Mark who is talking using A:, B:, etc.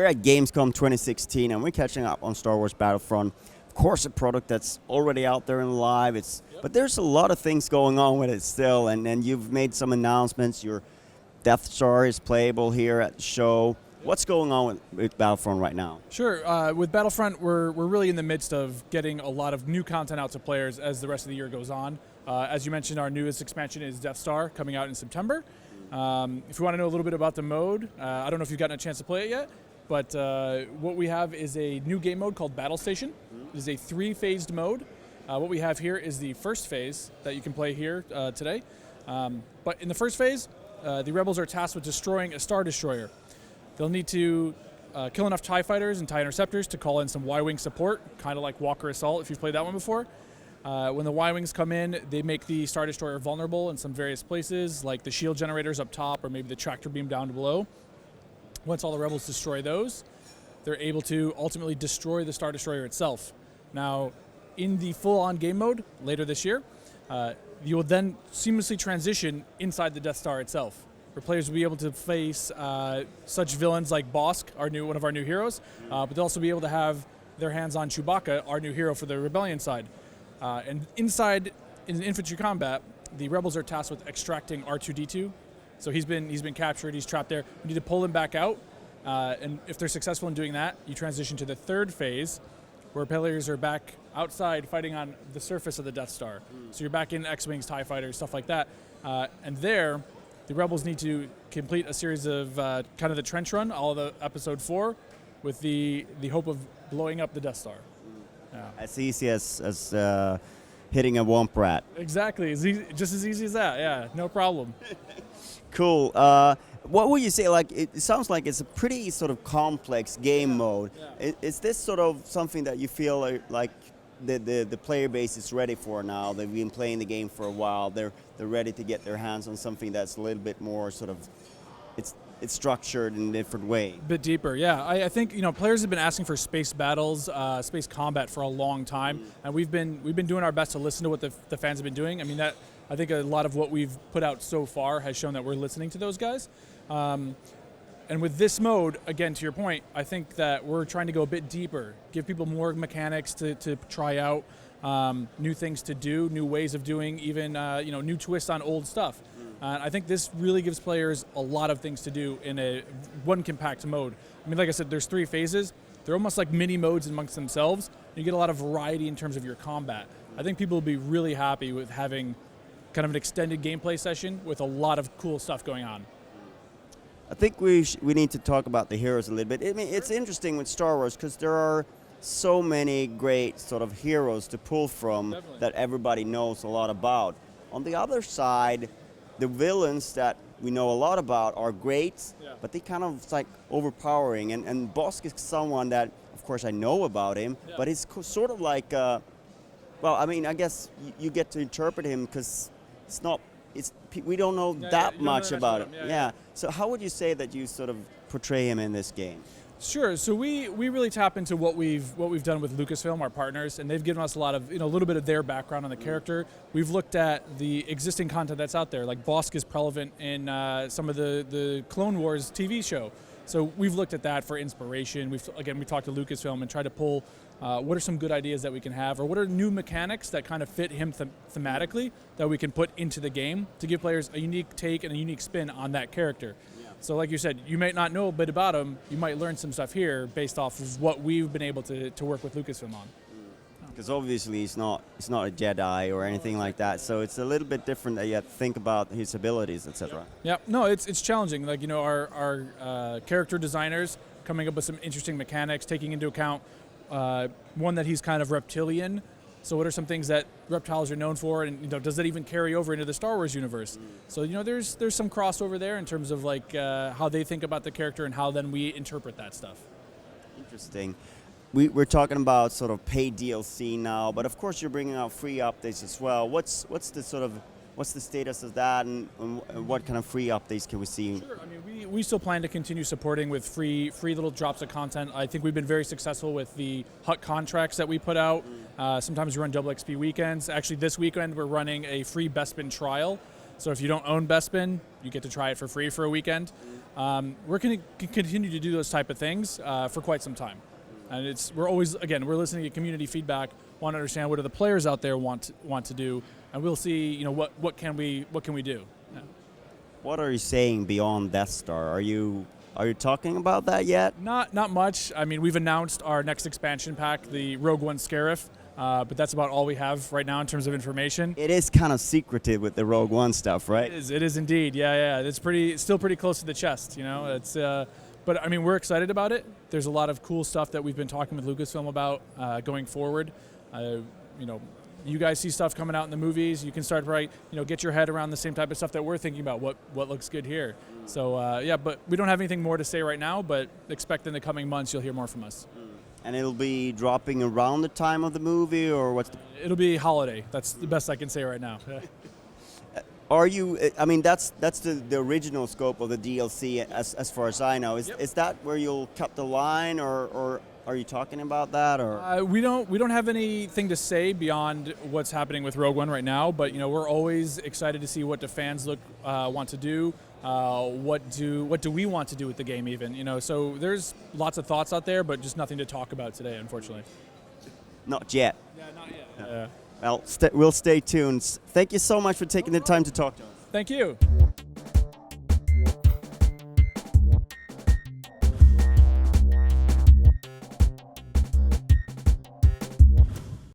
A: we're at Gamescom 2016, and we're catching up on Star Wars Battlefront. Of course, a product that's already out there and live. But there's a lot of things going on with it still, and you've made some announcements. Your Death Star is playable here at the show. What's going on with Battlefront right now?
B: Sure. With Battlefront, we're really in the midst of getting a lot of new content out to players as the rest of the year goes on. As you mentioned, our newest expansion is Death Star, coming out in September. If you want to know a little bit about the mode, I don't know if you've gotten a chance to play it yet, but what we have is a new game mode called Battle Station. It is a 3-phased mode. What we have here is the first phase that you can play here today. But in the first phase, the rebels are tasked with destroying a Star Destroyer. They'll need to kill enough TIE fighters and TIE interceptors to call in some Y-Wing support, kind of like Walker Assault if you've played that one before. When the Y-Wings come in, they make the Star Destroyer vulnerable in some various places, like the shield generators up top or maybe the tractor beam down below. Once all the rebels destroy those, they're able to ultimately destroy the Star Destroyer itself. Now, in the full-on game mode later this year, you will then seamlessly transition inside the Death Star itself, where players will be able to face such villains like Bosk, one of our new heroes, but they'll also be able to have their hands on Chewbacca, our new hero for the Rebellion side. And inside, in infantry combat, the rebels are tasked with extracting R2-D2. So he's been captured, he's trapped there. We need to pull him back out, and if they're successful in doing that, you transition to the third phase, where players are back outside fighting on the surface of the Death Star. So you're back in X-Wings, TIE Fighters, stuff like that. And there, the rebels need to complete a series of kind of the trench run, all of the Episode 4, with the hope of blowing up the Death Star. Yeah.
A: As easy as hitting a Womp Rat.
B: Exactly, just as easy as that, yeah, no problem.
A: Cool. What would you say, like, it sounds like it's a pretty sort of complex game mode.
B: Yeah.
A: Is this sort of something that you feel like the player base is ready for now? They've been playing the game for a while. They're ready to get their hands on something that's a little bit more sort of, it's structured in a different way.
B: A bit deeper, yeah. I think players have been asking for space battles, space combat for a long time, and we've been doing our best to listen to what the fans have been doing. I mean, I think a lot of what we've put out so far has shown that we're listening to those guys. And with this mode, again, to your point, I think that we're trying to go a bit deeper, give people more mechanics to try out, new things to do, new ways of doing, even new twists on old stuff. I think this really gives players a lot of things to do in a one compact mode. I mean, like I said, there's 3 phases. They're almost like mini modes amongst themselves. You get a lot of variety in terms of your combat. I think people will be really happy with having kind of an extended gameplay session with a lot of cool stuff going on.
A: I think we need to talk about the heroes a little bit. I mean, it's interesting with Star Wars because there are so many great sort of heroes to pull from. Definitely. That everybody knows a lot about. On the other side, the villains that we know a lot about are great, but they kind of like overpowering. And Bosk is someone that, of course, I know about him, but it's sort of like, well, I mean, I guess you get to interpret him because we don't know that much about him. Yeah. So how would you say that you sort of portray him in this game?
B: Sure. So we really tap into what we've done with Lucasfilm, our partners, and they've given us a lot of a little bit of their background on the character. We've looked at the existing content that's out there, like Bosk is prevalent in some of the Clone Wars TV show. So we've looked at that for inspiration. We talked to Lucasfilm and tried to pull what are some good ideas that we can have, or what are new mechanics that kind of fit him thematically that we can put into the game to give players a unique take and a unique spin on that character. So like you said, you might not know a bit about him, you might learn some stuff here based off of what we've been able to work with Lucasfilm on.
A: Because obviously he's not a Jedi or anything like that, so it's a little bit different that you have to think about his abilities, etc.
B: Yeah, no, it's challenging. Like, our character designers coming up with some interesting mechanics, taking into account one that he's kind of reptilian. So what are some things that reptiles are known for, and does that even carry over into the Star Wars universe? So there's some crossover there in terms of like how they think about the character and how then we interpret that stuff.
A: Interesting. We're talking about sort of paid DLC now, but of course you're bringing out free updates as well. What's the status of that, and what kind of free updates can we see?
B: Sure. I mean, we still plan to continue supporting with free little drops of content. I think we've been very successful with the HUT contracts that we put out. Sometimes we run double XP weekends. Actually, this weekend we're running a free Bespin trial. So if you don't own Bespin, you get to try it for free for a weekend. we're going to continue to do those type of things for quite some time. And we're listening to community feedback, want to understand what do the players out there want to do, and we'll see what can we do. Yeah.
A: What are you saying beyond Death Star? Are you talking about that yet?
B: Not much. I mean, we've announced our next expansion pack, the Rogue One Scarif, but that's about all we have right now in terms of information.
A: It is kind of secretive with the Rogue One stuff, right?
B: It is indeed. Yeah. It's still pretty close to the chest. But I mean, we're excited about it. There's a lot of cool stuff that we've been talking with Lucasfilm about going forward. You guys see stuff coming out in the movies. You can start get your head around the same type of stuff that we're thinking about. What looks good here. So but we don't have anything more to say right now. But expect in the coming months you'll hear more from us.
A: And it'll be dropping around the time of the movie, or what's the...
B: It'll be holiday. That's the best I can say right now.
A: Are you? I mean, that's the original scope of the DLC, as far as I know. Is that where you'll cut the line, or are you talking about that, or?
B: We don't have anything to say beyond what's happening with Rogue One right now. But we're always excited to see what the fans want to do. What do we want to do with the game even? So there's lots of thoughts out there, but just nothing to talk about today, unfortunately.
A: Not yet.
B: Yeah, not yet.
A: Well, we'll stay tuned. Thank you so much for taking the time to talk to us.
B: Thank you.